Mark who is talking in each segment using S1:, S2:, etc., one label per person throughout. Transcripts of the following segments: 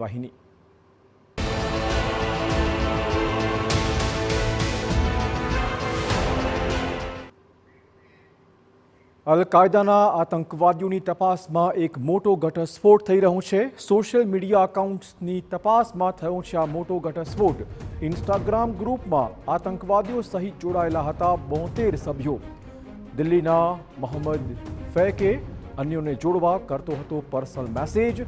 S1: કાર્યવાહીની। અલ કાયદાના આતંકવાદીઓની તપાસમાં એક મોટો ઘટસ્ફોટ થઈ રહ્યો છે। સોશિયલ મીડિયા એકાઉન્ટ્સની તપાસમાં થયો છે આ મોટો ઘટસ્ફોટ। ઇન્સ્ટાગ્રામ ગ્રુપમાં આતંકવાદીઓ સહિત જોડાયેલા હતા 72 સભ્યો। દિલ્હીના મોહમ્મદ ફૈકે અન્યોને જોડવા કરતો હતો પર્સનલ મેસેજ।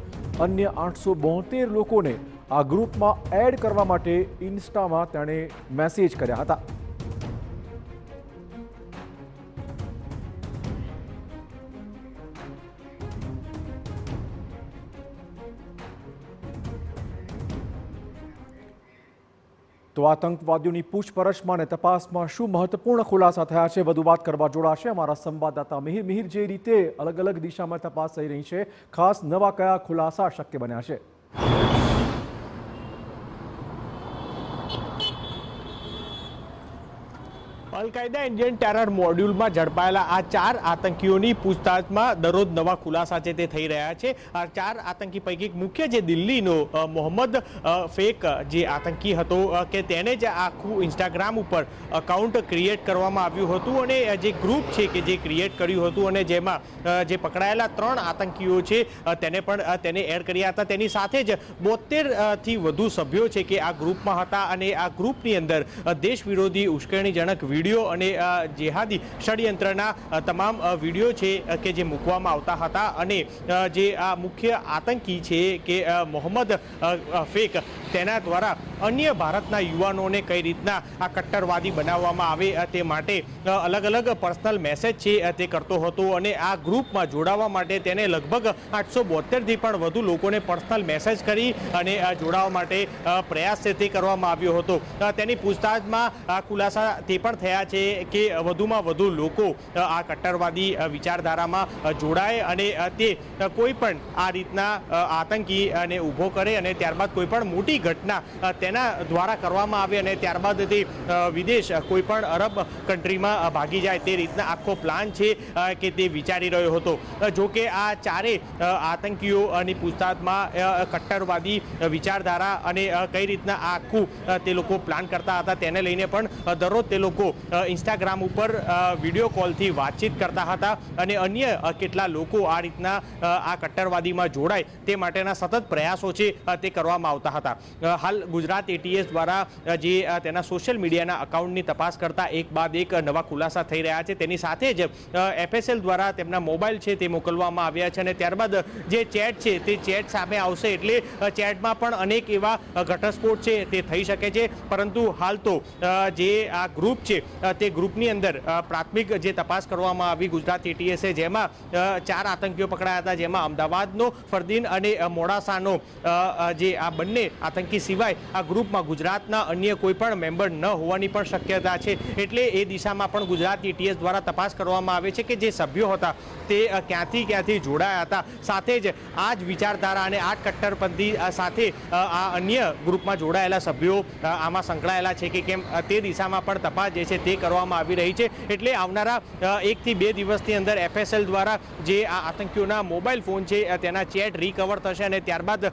S1: અન્ય 872 લોકોને આ ગ્રુપમાં એડ કરવા માટે ઇન્સ્ટામાં તેણે મેસેજ કર્યા હતા। તો આતંકવાદીઓની પૂછપરછમાં અને તપાસમાં શું મહત્વપૂર્ણ ખુલાસા થયા છે, વધુ વાત કરવા જોડાશે અમારા સંવાદદાતા મિહિર। જે રીતે અલગ અલગ દિશામાં તપાસ થઈ રહી છે, ખાસ નવા કયા ખુલાસા શક્ય બન્યા છે?
S2: અલ કાયદા ઇન્ડિયન ટેરર મોડ્યુલમાં ઝડપાયેલા આ 4 આતંકીઓની પૂછતાછમાં દરરોજ નવા ખુલાસા છે તે થઈ રહ્યા છે। આ 4 આતંકી પૈકી મુખ્ય જે દિલ્હીનો મોહમ્મદ ફેક જે આતંકી હતો કે તેને જ આખું ઇન્સ્ટાગ્રામ ઉપર અકાઉન્ટ ક્રિએટ કરવામાં આવ્યું હતું અને જે ગ્રુપ છે કે જે ક્રિએટ કર્યું હતું અને જેમાં જે પકડાયેલા 3 આતંકીઓ છે તેને એડ કર્યા હતા। તેની સાથે જ 72થી વધુ સભ્યો છે કે આ ગ્રુપમાં હતા અને આ ગ્રુપની અંદર દેશ વિરોધી ઉશ્કેરણીજનક વિડીયો અને જેહાદી ષડયંત્રના તમામ વિડીયો છે કે જે મૂકવામાં આવતા હતા અને જે આ મુખ્ય આતંકી છે કે મોહમ્મદ ફેક તેના દ્વારા અન્ય ભારતના યુવાનોને કઈ રીતના આ કટ્ટરવાદી બનાવવામાં આવે તે માટે અલગ અલગ પર્સનલ મેસેજ છે તે કરતો હતો અને આ ગ્રુપમાં જોડાવા માટે તેને લગભગ 872થી પણ વધુ લોકોને પર્સનલ મેસેજ કરી અને જોડાવા માટે પ્રયાસ છે તે કરવામાં આવ્યો હતો। તેની પૂછતાછમાં આ ખુલાસા તે પણ થયા છે કે વધુમાં વધુ લોકો આ કટ્ટરવાદી વિચારધારામાં જોડાય અને તે કોઈ પણ આ રીતના આતંકીને ઊભો કરે અને ત્યારબાદ કોઈ પણ મોટી ઘટના તેના દ્વારા કરવામાં આવે અને ત્યારબાદ તે વિદેશ કોઈ પણ અરબ કન્ટ્રીમાં ભાગી જાય તે રીતના આખો પ્લાન છે કે તે વિચારી રહ્યો હતો। જો કે આ 4 આતંકીઓની પૂછતાછમાં કટ્ટરવાદી વિચારધારા અને કઈ રીતના આખું તે લોકો પ્લાન કરતા હતા તેને લઈને પણ દરરોજ તે લોકો ઇન્સ્ટાગ્રામ ઉપર વિડીયો કોલથી વાતચીત કરતા હતા અને અન્ય કેટલા લોકો આ રીતના આ કટ્ટરવાદીમાં જોડાય તે માટેના સતત પ્રયાસો છે તે કરવામાં આવતા હતા। હાલ ગુજરાત એટીએસ દ્વારા જે તેના સોશિયલ મીડિયાના અકાઉન્ટની તપાસ કરતા એક બાદ એક નવા ખુલાસા થઈ રહ્યા છે। તેની સાથે જ એફએસએલ દ્વારા તેમના મોબાઈલ છે તે મોકલવામાં આવ્યા છે અને ત્યારબાદ જે ચેટ છે તે ચેટ સામે આવશે એટલે ચેટમાં પણ અનેક એવા ઘટસ્ફોટ છે તે થઈ શકે છે। પરંતુ હાલ તો જે આ ગ્રુપ છે તે ગ્રુપની અંદર પ્રાથમિક જે તપાસ કરવામાં આવી ગુજરાત એટીએસે જેમાં 4 આતંકીઓ પકડાયા હતા, જેમાં અમદાવાદનો ફરદીન અને મોડાસાનો જે આ બંને આતંકી સિવાય આ ગ્રુપમાં ગુજરાતના અન્ય કોઈ પણ મેમ્બર ન હોવાની પણ શક્યતા છે। એટલે એ દિશામાં પણ ગુજરાત એટીએસ દ્વારા તપાસ કરવામાં આવે છે કે જે સભ્યો હતા તે ક્યાંથી જોડાયા હતા, સાથે જ આ જ વિચારધારા અને આ કટ્ટરપંથી સાથે આ અન્ય ગ્રુપમાં જોડાયેલા સભ્યો આમાં સંકળાયેલા છે કે કેમ તે દિશામાં પણ તપાસ જે છે તે કરવામાં આવી રહી છે। એટલે આવનારા 1 થી 2 દિવસની અંદર એફએસએલ દ્વારા જે આ આતંકીઓના મોબાઈલ ફોન છે તેના ચેટ રિકવર થશે અને ત્યારબાદ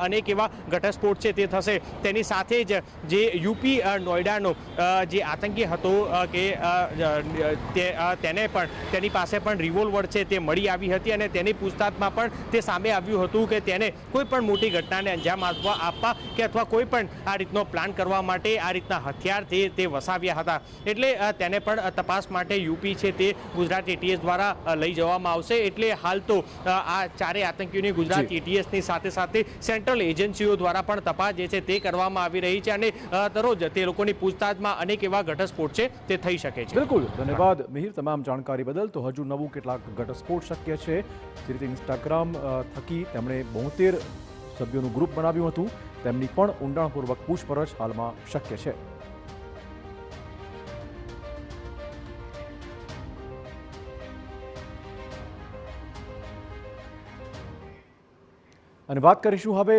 S2: અનેક એવા ઘટસ્ફોટ છે તે થશે। તેની સાથે જ જે યુપી નોઈડાનો જે આતંકી હતો કે તેને પણ તેની પાસે પણ રિવોલ્વર છે તે મળી આવી હતી અને તેની પૂછતાછમાં પણ તે સામે આવ્યું હતું કે તેને કોઈ પણ મોટી ઘટનાને અંજામ આપવા કે અથવા કોઈ પણ આ રીતનો પ્લાન કરવા માટે આ રીતના હથિયાર તે વસાવ્યા હતા। એટલે તેને પણ તપાસ માટે યુપી છે તે ગુજરાત એટીએસ દ્વારા લઈ જવામાં આવશે। એટલે હાલ તો આ 4 આતંકીઓની ગુજરાત એટીએસની સાથે સાથે સેન્ટ્રલ એજન્સીઓ દ્વારા પણ તપાસ જે છે તે કરવામાં આવી રહી છે અને દરરોજ તે લોકોની પૂછતાછમાં અનેક એવા ઘટસ્ફોટ છે તે થઈ શકે છે।
S1: બિલકુલ, ધન્યવાદ મિહિર તમામ જાણકારી બદલ। તો હજુ નવું કેટલાક ઘટસ્ફોટ શક્ય છે। જે રીતે ઇન્સ્ટાગ્રામ થકી તેમણે 72 સભ્યોનું ગ્રુપ બનાવ્યું હતું તેમની પણ ઊંડાણપૂર્વક પૂછપરછ હાલમાં શક્ય છે। અને વાત કરીશું હવે